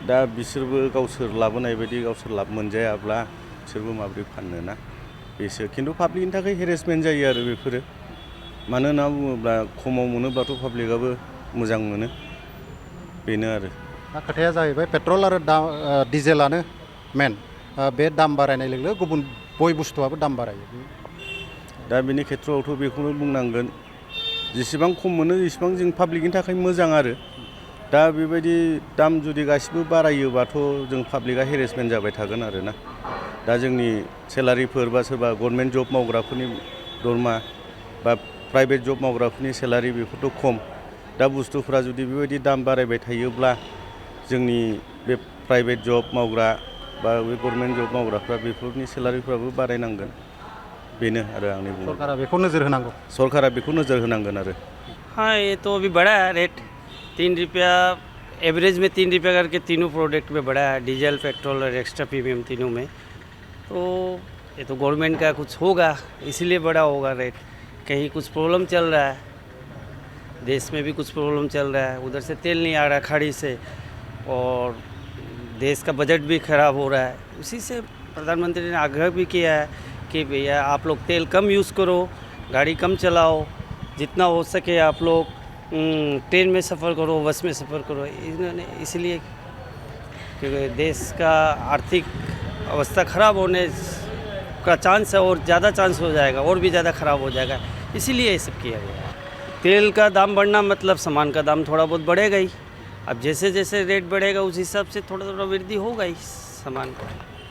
दा बिसोरबो गावसोर लाबोनाय बायदि गावसोर लाब मोनजायाब्ला बिसोरबो माबोरै फाननो ना बेसो खिन्थु पाब्लिकनि थाखाय हेरेसमेन्ट जायो आरो बेफोरो मानो होनना बुङोब्ला खमाव मोनोब्लाथ' पाब्लिकआबो मोजां मोनो बेनो आरो दा खोथाया जाहैबाय पेट्रल आरो डिजेलानो मेन बे दाम बारायनाय लोगो लोगो गुबुन बय बुस्थुआबो दाम बारायो दा बेनि खेथ्रआवथ' बेखौनो बुंनांगोन जेसेबां खम मोनो एसेबां जों पाब्लिकनि थाखाय मोजां आरो दा बेबायदि दाम जुदि गासिबो बारायोबाथ' जों पाब्लिकआ हेरेसमेन्ट जाबाय थागोन आरो ना दा जोंनि सेलारिफोर बा सोरबा गभर्नमेन्ट जब मावग्राफोरनि दरमा बा प्राइभेट जब मावग्राफोरनि सेलारि बेफोरथ' खम दा बुस्थुफ्रा जुदि बेबायदि दाम बारायबाय थायोब्ला जोंनि बे प्राइभेट जब मावग्रा बा बे गभर्नमेन्ट जब मावग्राफ्रा बेफोरनि सेलारिफ्राबो बारायनांगोन बेनो आरो आंनि बुंनाय सरकारा बेखौ नोजोर होनांगौ सरकारा बेखौ नोजोर होनांगोन आरो हाँ ये तो अभी बढ़ा है रेट 3 रुपया एवरेज में 3 रुपया करके तीनों प्रोडक्ट में बढ़ा है डीजल पेट्रोल और एक्स्ट्रा प्रीमियम तीनों में तो ये तो गवर्नमेंट का कुछ होगा इसीलिए बढ़ा होगा रेट कहीं कुछ प्रॉब्लम चल रहा है देश में भी कुछ प्रॉब्लम चल रहा है उधर से तेल नहीं आ रहा खाड़ी से और देश का बजट भी खराब हो रहा है उसी से प्रधानमंत्री ने आग्रह भी किया है कि भैया आप लोग तेल कम यूज़ करो गाड़ी कम चलाओ जितना हो सके आप लोग ट्रेन में सफ़र करो बस में सफ़र करो इन्होंने इसलिए क्योंकि देश का आर्थिक अवस्था ख़राब होने का चांस है और ज़्यादा चांस हो जाएगा और भी ज़्यादा ख़राब हो जाएगा इसीलिए ये सब किया गया है तेल का दाम बढ़ना मतलब सामान का दाम थोड़ा बहुत बढ़ेगा ही अब जैसे जैसे रेट बढ़ेगा उस हिसाब से थोड़ा थोड़ा वृद्धि होगा ही सामान का